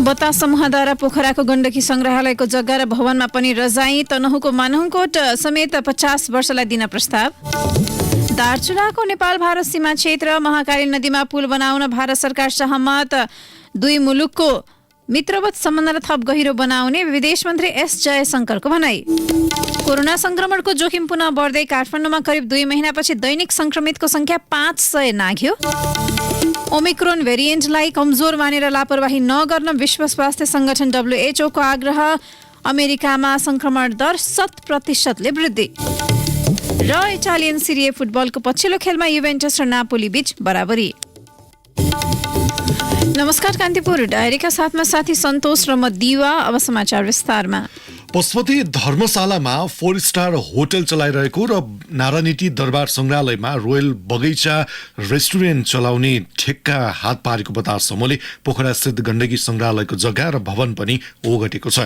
बतास समूहद्वारा पोखराको गण्डकी संग्रहालयको जग्गा र भवनमा पनि रजाई। तनहुँको मानहुङकोट समेत 50 वर्षलाई दिन प्रस्ताव। दार्चुलाको नेपाल भारत सीमा क्षेत्र महाकाली नदीमा पुल बनाउन भारत सरकार सहमत। दुई मुलुकको मित्रवत सम्बन्धलाई थप गहिरो बनाउने विदेश मन्त्री एस जयशंकरको भनाई। कोरोना संक्रमणको जोखिम पुनः बढ्दै काठमाडौँमा करिब 2 महिनापछि दैनिक संक्रमितको संख्या 500 नाघ्यो। ओमिक्रोन भेरिएन्टलाई कमजोर मानेर लापरवाही नगर्न विश्व स्वास्थ्य संगठन WHO को आग्रह। अमेरिकामा संक्रमण दर 100% वृद्धि। र इटालियन सिरिए फुटबलको पछिल्लो खेलमा युभेन्टस र नापोली बीच बराबरी। नमस्कार, कान्तिपुर डायरीका साथमा साथी सन्तोष र म दिवा। अब समाचार विस्तारमा। पशुपति धर्मशालामा 4 स्टार होटल चलाइरहेको र नारायणहिटी दरबार संग्रहालयमा रोयल बगैँचा रेस्टुरेन्ट चलाउने ठेक्का हात पारेको बतास समूहले पोखरा स्थित गण्डकी संग्रहालयको जग्गा र भवन पनि ओगटेको छ।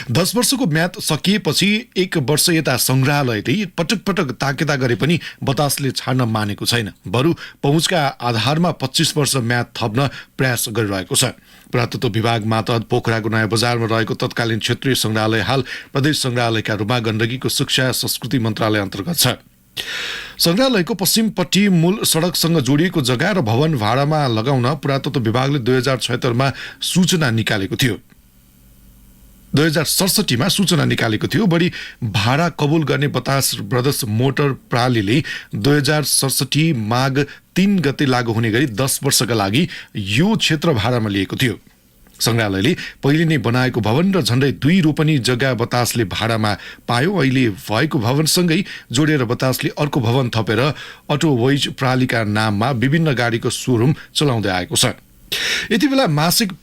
10 वर्षको म्याद सकिएपछि 1 वर्ष यता संग्रहालयले पटक पटक ताकेता गरे पनि बतासले छाड्न मानेको छैन। बरु पहुँचका आधारमा 25 वर्ष म्याद थप्न प्रयास गरिरहेको छ। पुरातत्व विभाग मातहत पोखराको नयाँ बजारमा रहेको तत्कालीन क्षेत्रीय संग्रहालय हाल प्रदेश संग्रहालयका रूपमा गण्डकीको शिक्षा संस्कृति मन्त्रालय अन्तर्गत छ। संग्रहालयको पश्चिमपट्टि मूल सडकसँग जोडिएको जग्गा र भवन भाडामा लगाउन पुरातत्व विभागले 2076 मा सूचना निकालेको थियो। 2067 मा सूचना निकालेको थियो। बढी भाडा कबुल गर्ने बतास ब्रदर्स मोटर प्रणालीले 2067 माघ 3 गते लागू हुने गरी 10 वर्षका लागि यो क्षेत्र भाडामा लिएको थियो। संग्रहालयले पहिले नै बनाएको भवन र झण्डै 2 रोपनी जग्गा बतासले भाडामा पायो। अहिले भएको भवनसँगै जोडेर बतासले अर्को भवन थपेर अटोवेज प्रणालीका नाममा विभिन्न गाडीको सोरुम चलाउँदै आएको छ। यति बेला मासिक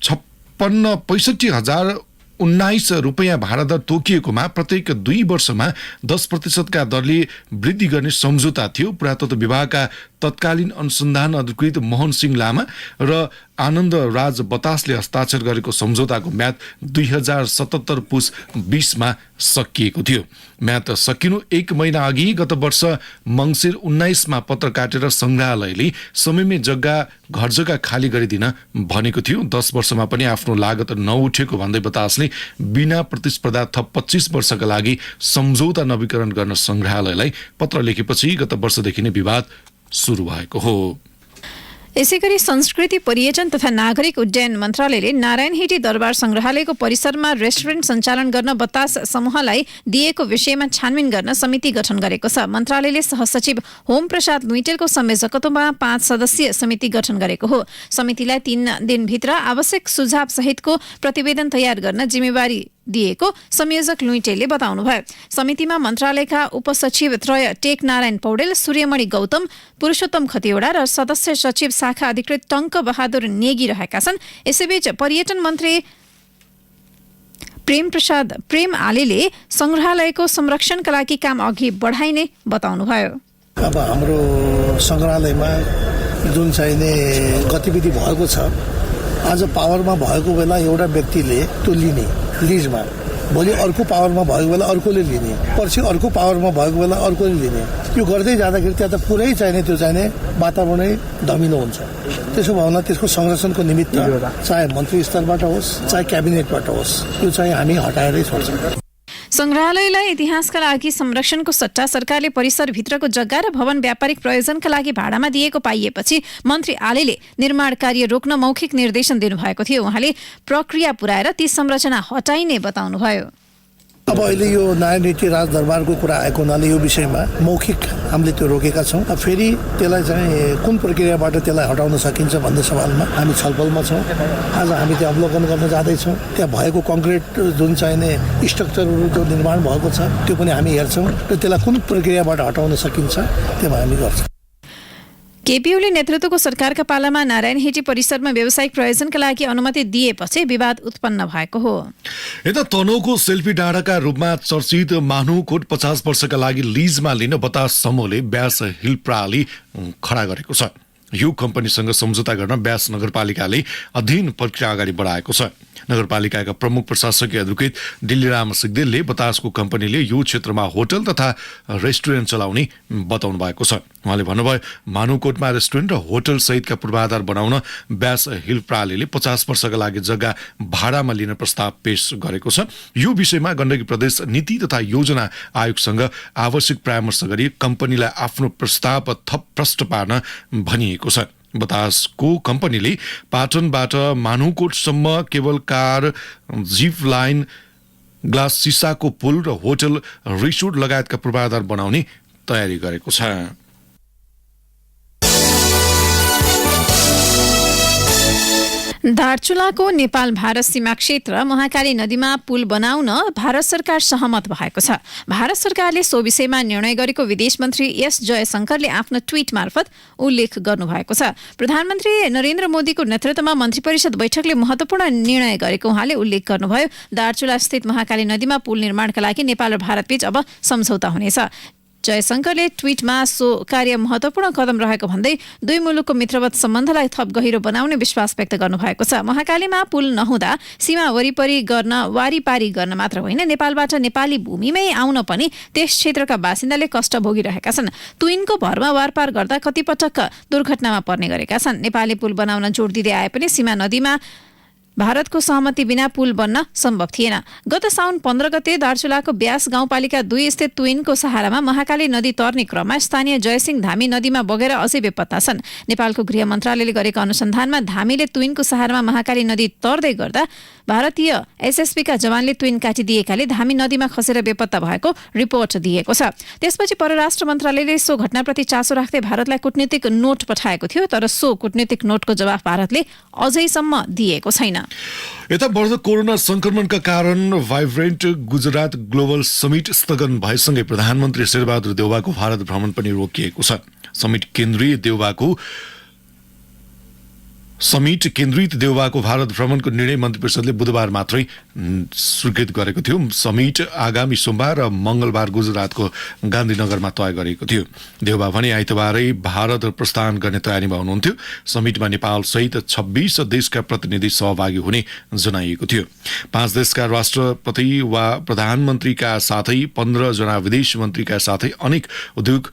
65,019 रुपैयाँ भाडा दर तोकिएकोमा प्रत्येक 2 वर्षमा 10% का दरले वृद्धि गर्ने सम्झौता थियो। पुरातत्व विभागका तत्कालीन अनुसन्धान अधिकृत मोहन सिंह लामा र आनन्द राज बतासले हस्ताक्षर गरेको सम्झौताको म्याद 2077 पुस 20 मा सकिएको थियो। म्याद सकिनु 1 महिना अघि गत वर्ष मङ्सिर 19 मा पत्र काटेर संग्रहालयले समयमै घर जग्गा खाली गरिदिन भनेको थियो। 10 वर्षमा पनि आफ्नो लागत नउठेको भन्दै बतासले बिना प्रतिस्पर्धा थप 25 वर्षका लागि सम्झौता नवीकरण गर्न संग्रहालयलाई पत्र लेखेपछि गत वर्षदेखि नै विवाद सुरु भएको हो। यसैगरी संस्कृति पर्यटन तथा नागरिक उड्डयन मन्त्रालयले नारायणहिटी दरबार संग्रहालयको परिसरमा रेस्टुरेन्ट सञ्चालन गर्न बतास समूहलाई दिएको विषयमा छानबिन गर्न समिति गठन गरेको छ। मन्त्रालयले सहसचिव होम प्रसाद लुइटेलको संयोजकत्वमा 5 सदस्यीय समिति गठन गरेको हो। समितिलाई 3 दिनभित्र आवश्यक सुझाव सहितको प्रतिवेदन तयार गर्न जिम्मेवारी दिएको संयोजक लुइटेलले बताउनुभयो। समितिमा मन्त्रालयका उपसचिव त्रय टेक नारायण पौडेल, सूर्यमणि गौतम, पुरुषोत्तम खतिवडा र सदस्य सचिव शाखा अधिकृत टङ्क बहादुर नेगी रहेका छन्। यसैबीच पर्यटन मन्त्री प्रेम आलेले संग्रहालयको संरक्षणका लागि काम अघि बढाइने बताउनुभयो। अब हाम्रो संग्रहालयमा जुन चाहिने गतिविधि भएको छ, आज पावरमा भएको बेला एउटा व्यक्तिले त्यो लिने लिजमा, भोलि अर्को पावरमा भएको बेला अर्कोले लिने, पछि अर्को पावरमा भएको बेला अर्कोले लिने, यो गर्दै जाँदाखेरि त्यहाँ त पुरै चाहिने वातावरणै धमिलो हुन्छ। त्यसो भएन त्यसको संरक्षणको निमित्त चाहे मन्त्री स्तरबाट होस् चाहे क्याबिनेटबाट होस्, यो चाहिँ हामी हटाएरै छोड्छौँ। संग्रहालयलाई इतिहासका लागि संरक्षणको सट्टा सरकारले परिसरभित्रको जग्गा र भवन व्यापारिक प्रयोजनका लागि भाडामा दिएको पाइएपछि मन्त्री आलेले निर्माण कार्य रोक्न मौखिक निर्देशन दिनुभएको थियो। उहाँले प्रक्रिया पुर्याएर ती संरचना हटाइने बताउनुभयो। अब अहिले यो नारायणहिटी राजदरबारको कुरा आएको हुनाले यो विषयमा मौखिक हामीले त्यो रोकेका छौँ। फेरि त्यसलाई चाहिँ कुन प्रक्रियाबाट त्यसलाई हटाउन सकिन्छ भन्ने सवालमा हामी छलफलमा छौँ। आज हामी त्यो अवलोकन गर्न जाँदैछौँ। त्यहाँ भएको कङ्क्रिट जुन चाहिने स्ट्रक्चरहरू जो निर्माण भएको छ त्यो पनि हामी हेर्छौँ र त्यसलाई कुन प्रक्रियाबाट हटाउन सकिन्छ त्यो हामी गर्छौँ। केपी ओली नेतृत्वको सरकारका पालामा नारायणहिटी परिसरमा व्यावसायिक प्रयोजनका लागि अनुमति दिएपछि विवाद उत्पन्न भएको हो। यता तनहुँको सेल्फी डाँडाका रूपमा चर्चित मानुकोट 50 वर्षका लागि लिजमा लिन बतास समूहले व्यास हिल प्रणाली खडा गरेको छ। यो कम्पनीसँग सम्झौता गर्न ब्यास नगरपालिकाले अध्ययन प्रक्रिया अगाडि बढाएको छ। नगरपालिकाका प्रमुख प्रशासकीय अधिकृत दिल्लीराम सिग्देलले बतासको कम्पनीले यो क्षेत्रमा होटल तथा रेस्टुरेन्ट चलाउने बताउनु भएको छ। उहाँले भन्नुभयो, मानुकोटमा रेस्टुरेन्ट र होटल सहितका पूर्वाधार बनाउन ब्यास हिल प्रणालीले 50 वर्षका लागि जग्गा भाडामा लिन प्रस्ताव पेश गरेको छ। यो विषयमा गण्डकी प्रदेश नीति तथा योजना आयोगसँग आवश्यक परामर्श गरी कम्पनीलाई आफ्नो प्रस्ताव थप प्रष्ट पार्न भनिएको छ। बतासको कम्पनीले पाटनबाट मानुकोटसम्म cable car, zip line, glass सिसाको पुल र होटल, रिसोर्ट लगायतका पूर्वाधार बनाउने तयारी गरेको छ। दार्चुलाको नेपाल भारत सीमा क्षेत्र महाकाली नदीमा पुल बनाउन भारत सरकार सहमत भएको छ। भारत सरकारले सो विषयमा निर्णय गरेको विदेश मन्त्री एस जयशंकरले आफ्नो ट्वीट मार्फत उल्लेख गर्नुभएको छ। प्रधानमन्त्री नरेन्द्र मोदीको नेतृत्वमा मन्त्री परिषद बैठकले महत्वपूर्ण निर्णय गरेको उहाँले उल्लेख गर्नुभयो। दार्चुला स्थित महाकाली नदीमा पुल निर्माणका लागि नेपाल र भारतबीच अब सम्झौता हुनेछ। जयशंकरले ट्वीटमा सो कार्य महत्वपूर्ण कदम रहेको भन्दै दुई मुलुकको मित्रवत सम्बन्धलाई थप गहिरो बनाउने विश्वास व्यक्त गर्नुभएको छ। महाकालीमा पुल नहुँदा सीमा वारिपारी गर्न मात्र होइन, नेपालबाट नेपाली भूमिमै आउन पनि त्यस क्षेत्रका बासिन्दाले कष्ट भोगिरहेका छन्। तुइनको भरमा वारपार गर्दा कतिपटक दुर्घटनामा पर्ने गरेका छन्। नेपालले पुल बनाउन जोड दिँदै आए पनि सीमा नदीमा भारतको सहमति बिना पुल बन्न सम्भव थिएन। गत साउन 15 गते दार्चुलाको ब्यास गाउँपालिका 2 स्थित तुइनको सहारामा महाकाली नदी तर्ने क्रममा स्थानीय जयसिंह धामी नदीमा बगेर अझै बेपत्ता छन्। नेपालको गृह मन्त्रालयले गरेको अनुसन्धानमा धामीले तुइनको सहारामा महाकाली नदी तर्दै गर्दा भारतीय एसएसबीका जवानले तुइन काटिदिएकाले धामी नदीमा खसेर बेपत्ता भएको रिपोर्ट दिएको छ। त्यसपछि परराष्ट्र मन्त्रालयले सो घटनाप्रति चासो राख्दै भारतलाई कूटनीतिक नोट पठाएको थियो, तर सो कूटनीतिक नोटको जवाफ भारतले अझैसम्म दिएको छैन। यता बढ्दो कोरोना संक्रमणका कारण भाइब्रेन्ट गुजरात ग्लोबल समिट स्थगन भएसँगै प्रधानमन्त्री शेरबहादुर देउवाको भारत भ्रमण पनि रोकिएको छ। समिट केन्द्रित देउवाको भारत भ्रमणको निर्णय मन्त्री परिषदले बुधबार मात्रै स्वीकृत गरेको थियो। समिट आगामी सोमबार र मंगलबार गुजरातको गान्धीनगरमा तय गरेको थियो। देउवा भने आइतबारै भारत प्रस्थान गर्ने तयारीमा हुनुहुन्थ्यो। समिटमा नेपाल सहित 26 देशका प्रतिनिधि सहभागी हुने जनाइएको थियो। 5 देशका राष्ट्रपति वा प्रधानमन्त्रीका साथै 15 जना विदेश मन्त्रीका साथै अनेक उद्योग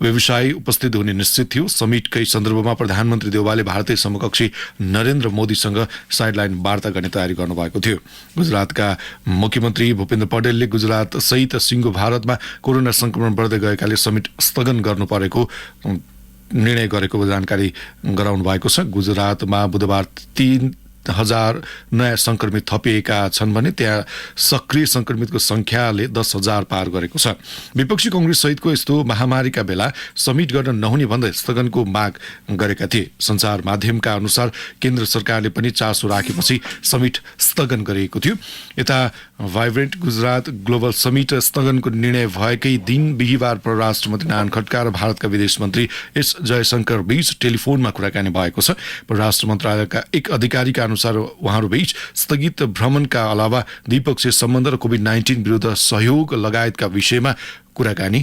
व्यवसायी उपस्थित हुने निश्चित थियो। समिटकै सन्दर्भमा प्रधानमन्त्री देउवाले भारतीय समकक्षी नरेन्द्र मोदीसँग साइडलाइन वार्ता गर्ने तयारी गर्नुभएको थियो। गुजरातका मुख्यमन्त्री भूपेन्द्र पौडेलले गुजरात सहित सिङ्गो भारतमा कोरोना संक्रमण बढ्दै गएकाले समिट स्थगन गर्नु परेको निर्णय गरेको जानकारी गराउनु भएको छ। गुजरातमा बुधबार 3,000 नयाँ संक्रमित थपिएका छन् भने त्यहाँ सक्रिय संक्रमितको संख्याले 10,000 पार गरेको छ। विपक्षी कांग्रेस सहितको यस्तो महामारीका बेला समिट गर्न नहुने भन्दै स्थगनको माग गरेका थिए। सञ्चार माध्यमका अनुसार केन्द्र सरकारले पनि चासो राखेपछि समिट स्थगन गरिएको थियो। यता भाइब्रेन्ट गुजरात ग्लोबल समिट स्थगनको निर्णय भएकै दिन बिहिबार परराष्ट्र मन्त्री नारायण खड्का र भारतका विदेश मन्त्री एस जयशंकर बीच टेलिफोनमा कुराकानी भएको छ। परराष्ट्र मन्त्रालयका एक अधिकारीका अनुसार उहाँहरू बीच स्थगित भ्रमणका अलावा द्विपक्षीय सम्बन्ध र कोभिड-19 विरुद्ध सहयोग लगायतका विषयमा कुराकानी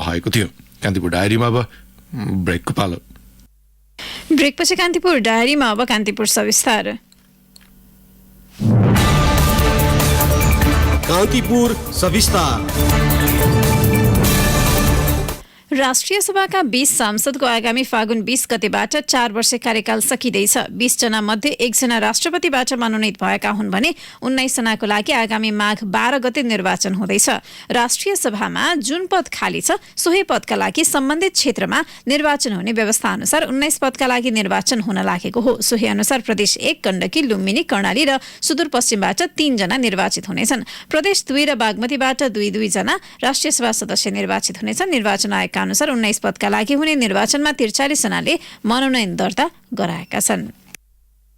भएको थियो। कान्तिपुर डायरीमा अब ब्रेकको पालो। ब्रेकपछि कान्तिपुर डायरीमा अब कान्तिपुर सविस्तार। कान्तिपुर सविस्तार। राष्ट्रिय सभाका 20 सांसदको आगामी फागुन 20 गतेबाट 4 वर्ष कार्यकाल सकिँदैछ। 20 जना मध्ये 1 जना राष्ट्रपतिबाट मनोनित भएका हुन् भने 19 जनाको लागि आगामी माघ 12 गते निर्वाचन हुँदैछ। राष्ट्रिय सभामा जुन पद खाली छ सोही पदका लागि सम्बन्धित क्षेत्रमा निर्वाचन हुने व्यवस्था अनुसार 19 पदका लागि निर्वाचन हुन लागेको हो। सोही अनुसार प्रदेश 1 गण्डकी, लुम्बिनी, कर्णाली र सुदूरपश्चिमबाट 3 जना निर्वाचित हुनेछन्। प्रदेश 2 र बागमतीबाट 2 जना राष्ट्रिय सभा सदस्य निर्वाचित हुनेछन्। निर्वाचन आयोगका अनुसार 19 पदका लागि हुने निर्वाचनमा 43 जनाले मनोनयन दर्ता गराएका छन्।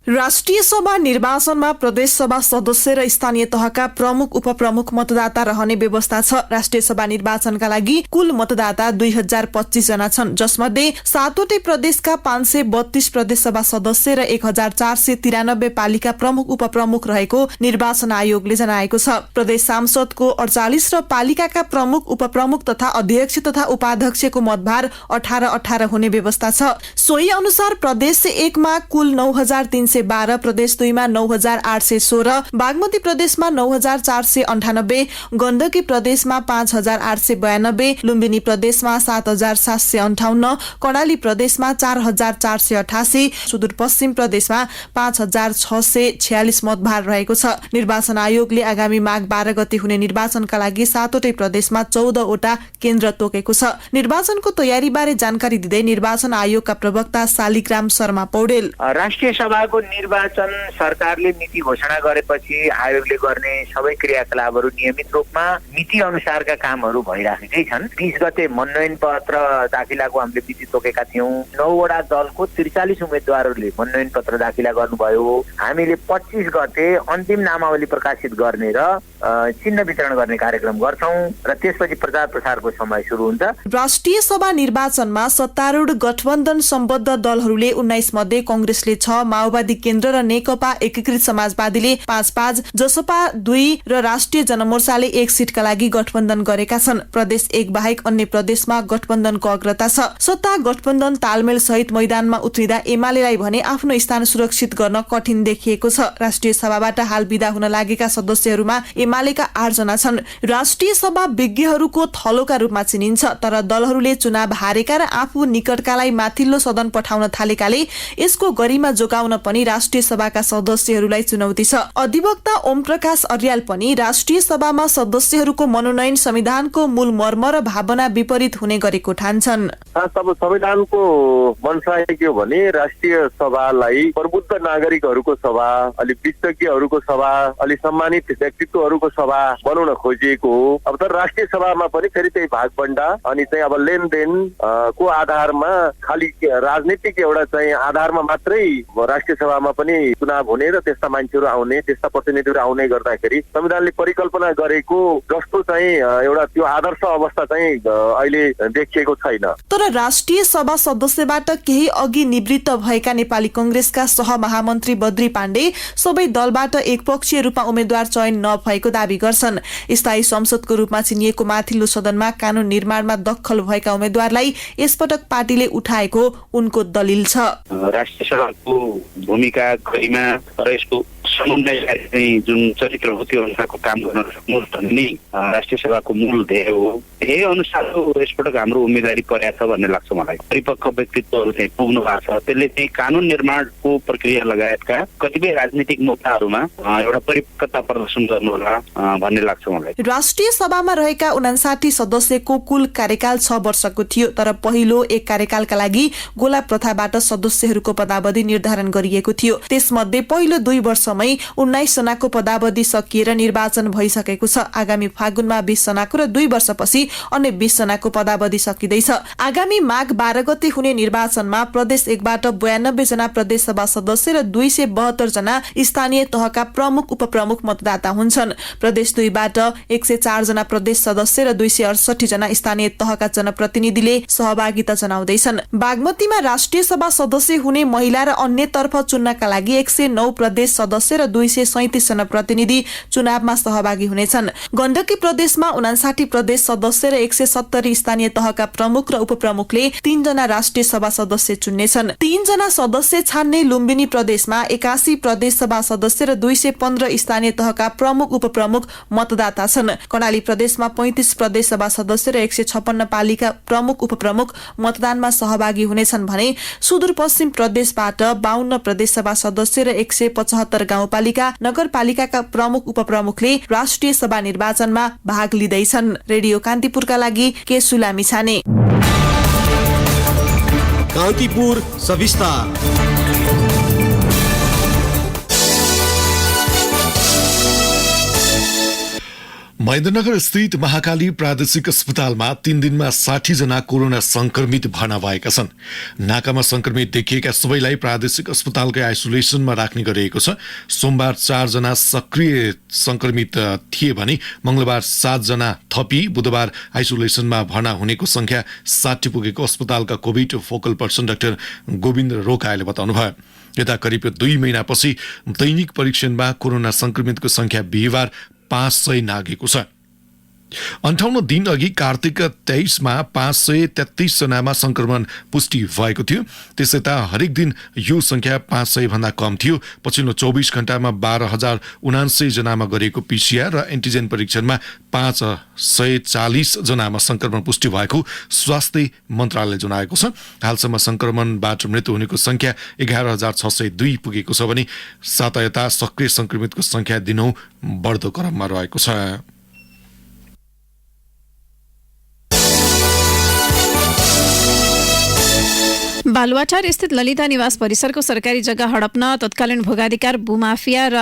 राष्ट्रिय सभा निर्वाचनमा प्रदेश सभा सदस्य र स्थानीय तहका प्रमुख उपप्रमुख मतदाता रहने व्यवस्था छ। राष्ट्रिय सभा निर्वाचनका लागि कुल मतदाता 2025 जना छन्, जसमध्ये 7वटै प्रदेशका 532 प्रदेश सभा सदस्य र 1493 पालिका प्रमुख उपप्रमुख रहेको निर्वाचन आयोगले जनाएको छ। प्रदेश सांसदको 48 र पालिकाका प्रमुख उपप्रमुख तथा अध्यक्ष तथा उपाध्यक्षको मतभार 18-18 हुने व्यवस्था छ। सोही अनुसार प्रदेश 1 मा कुल 9312, प्रदेश 2 मा 9816, बागमती प्रदेशमा 9498, गण्डकी प्रदेशमा 5892, लुम्बिनी प्रदेशमा 7758, कर्णाली प्रदेशमा 4488, सुदूरपश्चिम प्रदेशमा 5646 मतभार रहेको छ। निर्वाचन आयोगले आगामी माघ 12 गते हुने निर्वाचनका लागि 7वटै प्रदेशमा 14 वटा केन्द्र तोकेको छ। निर्वाचनको तयारी बारे जानकारी दिँदै निर्वाचन आयोगका प्रवक्ता शालिग्राम शर्मा पौडेल, राष्ट्रिय सभाको निर्वाचन सरकारले मिति घोषणा गरेपछि आयोगले गर्ने सबै क्रियाकलापहरू नियमित रूपमा मिति अनुसारका कामहरू भइराखेकै छन्। 20 गते मनोनयन पत्र दाखिलाको हामीले मिति तोकेका थियौं। 9 वटा दलको 43 उम्मेदवारहरूले मनोनयन पत्र दाखिला गर्नुभयो। हामीले 25 गते अन्तिम नामावली प्रकाशित गर्ने र चिन्ह वितरण गर्ने कार्यक्रम गर्छौं र त्यसपछि प्रचार प्रसारको समय सुरु हुन्छ। राष्ट्रिय सभा निर्वाचनमा सत्तारूढ गठबन्धन सम्बद्ध दलहरूले 19 मध्ये कांग्रेसले 6, माओवादी केन्द्र र नेकपा एकीकृत समाजवादीले 5-5, जसपा 2 र राष्ट्रिय जनमोर्चाले 1 सिटका लागि गठबन्धन गरेका छन्। प्रदेश 1 बाहेक अन्य प्रदेशमा गठबन्धनको अग्रता छ। सत्ता गठबन्धन तालमेल सहित मैदानमा उत्रिँदा एमालेलाई भने आफ्नो स्थान सुरक्षित गर्न कठिन देखिएको छ। राष्ट्रिय सभाबाट हाल विदा हुन लागेका सदस्यहरूमा एमालेका 8 जना छन्। राष्ट्रिय सभा विज्ञहरूको थलोका रूपमा चिनिन्छ, तर दलहरूले चुनाव हारेका र आफू निकटकालाई माथिल्लो सदन पठाउन थालेकाले यसको गरिमा जोगाउन पनि राष्ट्रिय सभाका सदस्यहरूलाई चुनौती छ। अधिवक्ता ओम प्रकाश अर्याल पनि राष्ट्रिय सभामा सदस्यहरूको मनोनयन संविधानको मूल मर्म र भावना विपरीत हुने गरेको ठान्छन्। तब संविधानको मनसाय के हो भने राष्ट्रिय सभालाई प्रबुद्ध नागरिकहरूको सभा, अलि विशेषज्ञहरूको सभा, अलि सम्मानित व्यक्तित्वहरूको सभा बनाउन खोजिएको हो। अब त राष्ट्रिय सभामा पनि फेरि त्यही भागबण्डा अनि चाहिँ अब लेनदेन को आधारमा खालि राजनीतिक एउटा चाहिँ आधारमा मात्रै राष्ट्रिय सभामा पनि चुनाव हुने र त्यस्ता मान्छेहरू आउने, त्यस्ता प्रतिनिधिहरू आउने गर्दाखेरि संविधानले परिकल्पना गरेको जस्तो चाहिँ एउटा त्यो आदर्श अवस्था चाहिँ अहिले देखिएको छैन। तर राष्ट्रिय सभा सदस्यबाट केही अघि निवृत्त भएका नेपाली कांग्रेसका सहमहामन्त्री बद्री पाण्डे सबै दलबाट एकपक्षीय रूपमा उम्मेद्वार चयन नभएको दावी गर्छन्। स्थायी संसदको रूपमा चिनिएको माथिल्लो सदनमा कानून निर्माणमा दखल भएका उम्मेद्वारलाई यसपटक पार्टीले उठाएको उनको दलिल छ। राष्ट्रिय सभाको भूमिका, गरिमा र यसको समन्वय जुन चरित्र हो त्यो अनुसारको काम गर्न सक्नुहोस् भन्ने राष्ट्रिय सभाको मूल ध्येय हो। ध्येय अनुसार यसपटक हाम्रो उम्मेदवारी परेको छ भन्ने लाग्छ मलाई। परिपक्व व्यक्तित्वहरू चाहिँ पुग्नु भएको छ, त्यसले चाहिँ कानून निर्माणको प्रक्रिया लगायतका कतिपय राजनीतिक मुद्दाहरूमा एउटा परिपक्वता प्रदर्शन गर्नुहोला भन्ने लाग्छ मलाई। राष्ट्रिय सभामा रहेका 59 सदस्यको कुल कार्यकाल 6 वर्षको थियो, तर पहिलो एक कार्यकालका लागि गोला प्रथाबाट सदस्यहरूको पदावधि निर्धारण गरिएको थियो। त्यसमध्ये पहिलो 2 वर्षमै 19 जनाको पदावधि सकिएर निर्वाचन भइसकेको छ। आगामी फागुनमा 20 जनाको र 2 वर्षपछि अन्य 20 जनाको पदावधि सकिँदैछ। आगामी माघ 12 गते हुने निर्वाचनमा प्रदेश 1 बाट 92 जना प्रदेश सभा सदस्य र 272 जना स्थानीय तहका प्रमुख उपप्रमुख मतदाता हुन्छन्। प्रदेश 2 बाट 104 जना प्रदेश सदस्य र 268 जना स्थानीय तहका जनप्रतिनिधिले सहभागिता जनाउँदैछन्। बागमतीमा राष्ट्रिय सभा सदस्य हुने महिला र अन्यतर्फ चुन्नका लागि 109 प्रदेश सदस्य र 237 जना प्रतिनिधि चुनावमा सहभागी हुनेछन्। गण्डकी प्रदेशमा 59 प्रदेश सदस्य र 170 स्थानीय तहका प्रमुख र उपप्रमुखले 3 जना राष्ट्रिय सभा सदस्य चुन्नेछन्। 3 जना सदस्य छान्ने लुम्बिनी प्रदेशमा 81 प्रदेश सभा सदस्य र 215 स्थानीय तहका प्रमुख उपप्रमुख मतदाता छन्। कर्णाली प्रदेशमा 35 प्रदेश सभा सदस्य र 156 पालिका प्रमुख उपप्रमुख मतदानमा सहभागी हुनेछन् भने सुदूरपश्चिम प्रदेशबाट 52 प्रदेश सभा सदस्य र 175 गाउँपालिका नगरपालिकाका प्रमुख उपप्रमुखले राष्ट्रिय सभा निर्वाचनमा भाग लिँदैछन्। रेडियो कान्तिपुरका लागि के सुलामी छाने। कान्तिपुर सविस्तार। महेन्द्रनगर स्थित महाकाली प्रादेशिक अस्पतालमा 3 दिनमा 60 जना कोरोना संक्रमित भर्ना भएका छन्। नाकामा संक्रमित देखिएका सबैलाई प्रादेशिक अस्पतालकै आइसोलेसनमा राख्ने गरिएको छ। सोमबार 4 जना सक्रिय संक्रमित थिए भने मंगलबार 7 जना थपी बुधबार आइसोलेसनमा भर्ना हुनेको संख्या 60 पुगेको अस्पतालका Covid focal person doctor Govind रोकाले बताउनुभयो। यता करिब 2 महिनापछि दैनिक परीक्षणमा कोरोना संक्रमितको संख्या बिहिबार 500 नागेको छ। 58 दिन अघि कार्तिक 23 मा 533 जनामा संक्रमण पुष्टि भएको थियो। त्यसैता हरेक दिन यो संख्या 500 भन्दा कम थियो। पछिल्लो 24 घण्टामा 12,079 जनामा गरिएको पीसीआर र एन्टिजेन परीक्षणमा 540 जनामा संक्रमण पुष्टि भएको स्वास्थ्य मन्त्रालयले जनाएको छ। हालसम्म संक्रमणबाट मृत्यु हुनेको संख्या 11,602 पुगेको छ भने सातयता सक्रिय संक्रमितको संख्या दिनौं बढ्दो क्रममा रहेको छ। बालुवाटार स्थित ललिता निवास परिसरको सरकारी जग्गा हडप्न तत्कालीन भोगाधिकार भूमाफिया र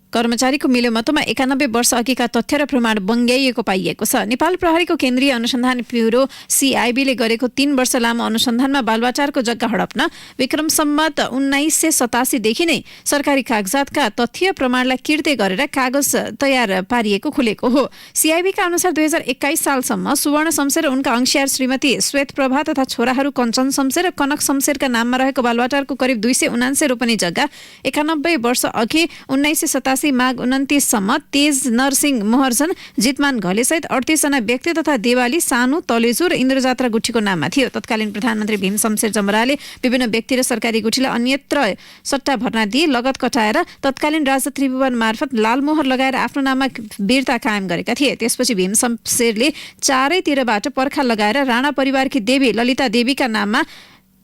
कर्मचारीको मिलेमतोमा 91 वर्ष अघिका तथ्य र प्रमाण बङ्ग्याइएको पाइएको छ। नेपाल प्रहरीको केन्द्रीय अनुसन्धान ब्युरो सीआईबीले गरेको 3 वर्ष लामो अनुसन्धानमा बालुवाटारको जग्गा हडप्न विक्रम सम्मत 1987 देखि नै सरकारी कागजातका तथ्य प्रमाणलाई किर्ते गरेर कागज तयार पारिएको खुलेको हो। सीआईबीका अनुसार 2021 सालसम्म सुवर्ण शमशेर र उनका अंशियार श्रीमती श्वेत प्रभा तथा छोराहरू कञ्चन शमशेर र कनक शमशेरका नाममा रहेको बालुवाटारको करिब 279 रोपनी जग्गा 91 वर्ष अघि 1987 माघ 29 सम्म तेज नरसिंह मोहर्जन जितमान घले सहित 38 जना व्यक्ति तथा देवाली सानु तलेजु र इन्द्रजात्रा गुठीको नाममा थियो। तत्कालीन प्रधानमन्त्री भीम शमशेर जमराले विभिन्न व्यक्ति र सरकारी गुठीलाई अन्यत्र सट्टा भर्ना दिए लगत कटाएर तत्कालीन राजा त्रिभुवन मार्फत लालमोहर लगाएर आफ्नो नाममा वीरता कायम गरेका थिए। त्यसपछि भीम शमशेरले चारैतिरबाट पर्खा लगाएर राणा परिवारकी देवी ललिता देवीका नाममा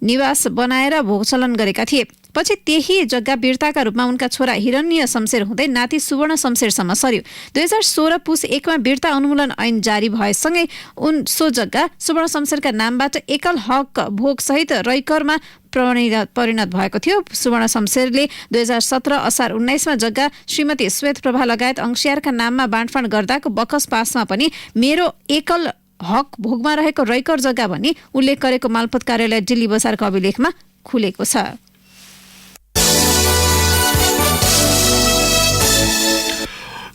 निवास बनाएर भोगचलन गरेका थिए। पछि त्यही जग्गा वीरताका रूपमा उनका छोरा हिरण्य शमशेर हुँदै नाति सुवर्ण शमशेरसम्म सर्यो। 2016 पुस 1 मा वीरता अनुमूलन ऐन जारी भएसँगै सो जग्गा सुवर्ण शमशेरका नामबाट एकल हक भोग सहित रैकरमा परिणत भएको थियो। सुवर्ण शमशेरले 2017 असार 19 मा जग्गा श्रीमती श्वेत प्रभा लगायत अंशियारका नाममा बाँडफाँड गर्दाको बकस पासमा पनि मेरो एकल हक भोगमा रहेको रैकर जग्गा भनी उल्लेख गरेको मालपोत कार्यालय दिल्ली बजारको अभिलेखमा खुलेको छ।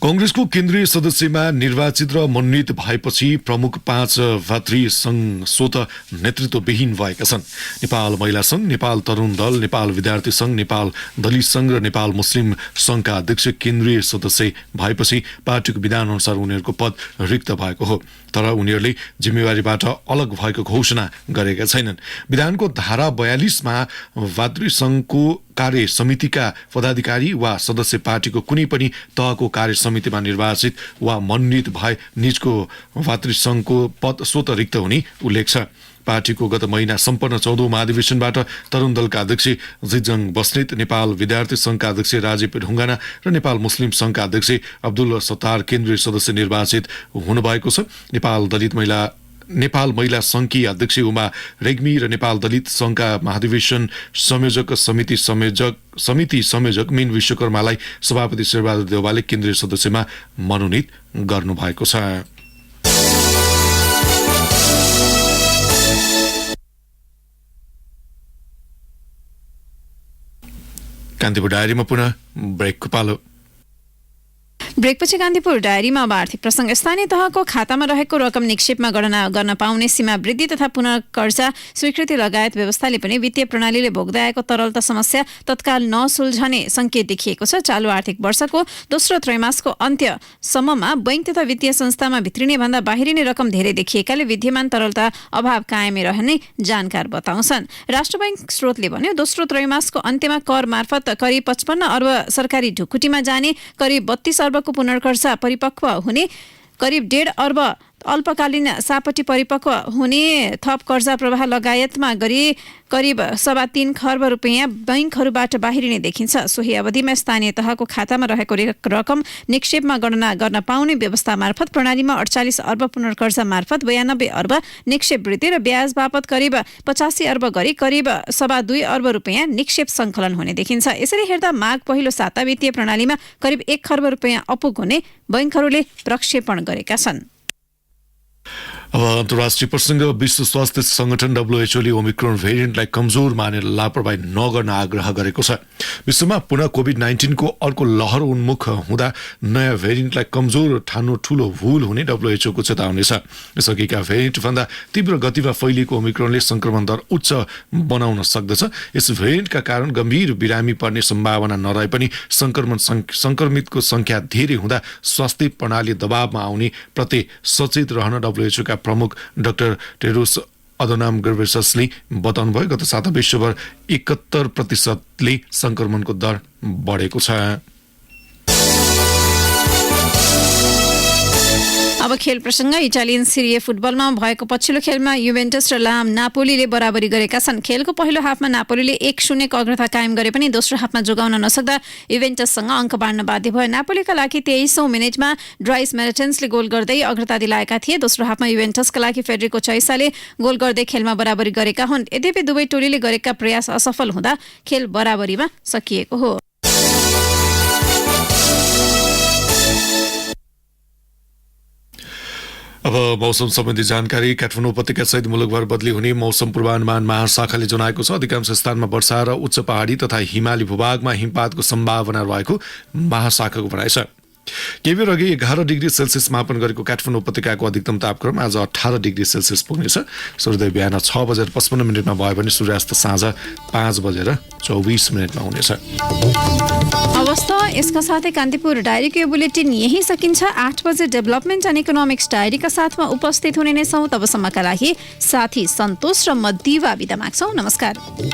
कांग्रेसको केन्द्रीय सदस्यमा निर्वाचित र मनोनित भएपछि प्रमुख 5 भातृ संघ स्वत नेतृत्वविहीन भएका छन्। नेपाल महिला संघ, नेपाल तरुण दल, नेपाल विद्यार्थी संघ, नेपाल दलित संघ र नेपाल मुस्लिम संघका अध्यक्ष केन्द्रीय सदस्य भएपछि पार्टीको विधान अनुसार उनीहरूको पद रिक्त भएको हो। तर उनीहरूले जिम्मेवारीबाट अलग भएको घोषणा गरेका छैनन्। विधानको धारा 42 मा भातृ संघको कार्य समितिका पदाधिकारी वा सदस्य पार्टीको कुनै पनि तहको कार्य समितिमा निर्वाचित वा मनोनित भए निजको भातृ संघको पद स्वतः रिक्त हुने उल्लेख छ। पार्टीको गत महिना सम्पन्न 14औं महाधिवेशनबाट तरुण दलका अध्यक्ष जितजङ बस्नेत, नेपाल विद्यार्थी संघका अध्यक्ष राजीव ढुङ्गाना र नेपाल मुस्लिम संघका अध्यक्ष अब्दुल सत्तार केन्द्रीय सदस्य निर्वाचित हुनुभएको छ। नेपाल महिला संघकी अध्यक्ष उमा रेग्मी र नेपाल दलित संघका महाधिवेशन संयोजक समिति संयोजक मीन विश्वकर्मालाई सभापति शेरबहादुर देउवाले केन्द्रीय सदस्यमा मनोनित गर्नुभएको छ। कान्तिपुर डायरीमा पुनः ब्रेकको पालो। ब्रेकपछि कान्तिपुर डायरीमा अब आर्थिक प्रसंग। स्थानीय तहको खातामा रहेको रकम निक्षेपमा गणना गर्न पाउने सीमा वृद्धि तथा पुनः कर्जा स्वीकृति लगायत व्यवस्थाले पनि वित्तीय प्रणालीले भोग्दै आएको तरलता समस्या तत्काल नसुल्झने संकेत देखिएको छ। चालु आर्थिक वर्षको दोस्रो त्रैमासको अन्त्यसम्ममा बैंक तथा वित्तीय संस्थामा भित्रिने भन्दा बाहिरिने रकम धेरै देखिएकाले विद्यमान तरलता अभाव कायमै रहने जानकार बताउँछन्। राष्ट्र बैंक स्रोतले भन्यो दोस्रो त्रैमासको अन्त्यमा कर मार्फत करिब 55 अर्ब सरकारी ढुकुटीमा जाने, करिब 32 अर्बको पुनर्कर्जा परिपक्व हुने, करिब 1.5 अर्ब अल्पकालीन सापटी परिपक्व हुने थप कर्जा प्रवाह लगायतमा गरी करिब 3.25 खर्ब रुपियाँ बैंकहरूबाट बाहिरिने देखिन्छ। सोही अवधिमा स्थानीय तहको खातामा रहेको रकम निक्षेपमा गणना गर्न पाउने व्यवस्था मार्फत प्रणालीमा 48 अर्ब पुनर्कर्जा मार्फत 92 अर्ब निक्षेप वृद्धि र ब्याज बापत करिब 85 अर्ब गरी करिब 2.25 अर्ब रुपियाँ निक्षेप सङ्कलन हुने देखिन्छ। यसरी हेर्दा माघ पहिलो साता वित्तीय प्रणालीमा करिब 1 खर्ब रुपियाँ अपुग हुने बैंकहरूले प्रक्षेपण गरेका छन्। अब अन्तर्राष्ट्रिय प्रसङ्ग विश्व स्वास्थ्य संगठन WHO ओमिक्रोन भेरिएन्टलाई कमजोर मानेर लापरवाही नगर्न आग्रह गरेको छ। विश्वमा पुनः कोभिड-19 को अर्को लहर उन्मुख हुँदा नयाँ भेरिएन्टलाई कमजोर ठान्नु ठूलो भूल हुने WHO को चेतावनी छ। यसअघिका भेरिएन्टभन्दा तीव्र गतिमा फैलिएको ओमिक्रोनले संक्रमण दर उच्च बनाउन सक्दछ। यस भेरिएन्टका कारण गम्भीर बिरामी पर्ने सम्भावना नरहे पनि संक्रमितको संख्या धेरै हुँदा स्वास्थ्य प्रणाली दबावमा आउने प्रति सचेत रहन WHO का प्रमुख डाक्टर टेड्रोस अधनोम घेब्रेयेससले बताउनुभयो। गत साता विश्वभर 71% संक्रमणको दर बढेको छ। अब खेल प्रसङ्ग। इटालियन सिरिए फुटबलमा भएको पछिल्लो खेलमा युभेन्टस र नापोलीले बराबरी गरेका छन्। खेलको पहिलो हाफमा नापोलीले 1-0 को अग्रता कायम गरे पनि दोस्रो हाफमा जोगाउन नसक्दा युभेन्टससँग अङ्क बाँड्न बाध्य भयो। नापोलीका लागि 23औं मिनेटमा ड्राइस मेरिटेन्सले गोल गर्दै अग्रता दिलाएका थिए। दोस्रो हाफमा युभेन्टसका लागि फेडरिको चैसाले गोल गर्दै खेलमा बराबरी गरेका हुन्। यद्यपि दुवै टोलीले गरेका प्रयास असफल हुँदा खेल बराबरीमा सकिएको हो। अब मौसम सम्बन्धी जानकारी। काठमाडौँ उपत्यका सहित मुलुकभर बदली हुने मौसम पूर्वानुमान महाशाखाले जनाएको छ। अधिकांश स्थानमा वर्षा र उच्च पहाडी तथा हिमाली भूभागमा हिमपातको सम्भावना रहेको महाशाखाको भनाइ छ। केही बेर अघि 11 डिग्री सेल्सियस मापन गरेको काठमाडौँ उपत्यकाको अधिकतम तापक्रम आज 18 डिग्री सेल्सियस पुग्नेछ। सूर्योदय बिहान 6:55 भयो भने सूर्यास्त साँझ 5:24 हुनेछ। अवस्था यसका साथै कान्तिपुर डायरीको यो बुलेटिन यही सकिन्छ। 8 बजे डेभलपमेन्ट एन्ड इकोनोमिक्स डायरीका साथमा उपस्थित हुने नै छौँ। तबसम्मका लागि साथी सन्तोष र म दिवा बिदा माग्छौँ। नमस्कार।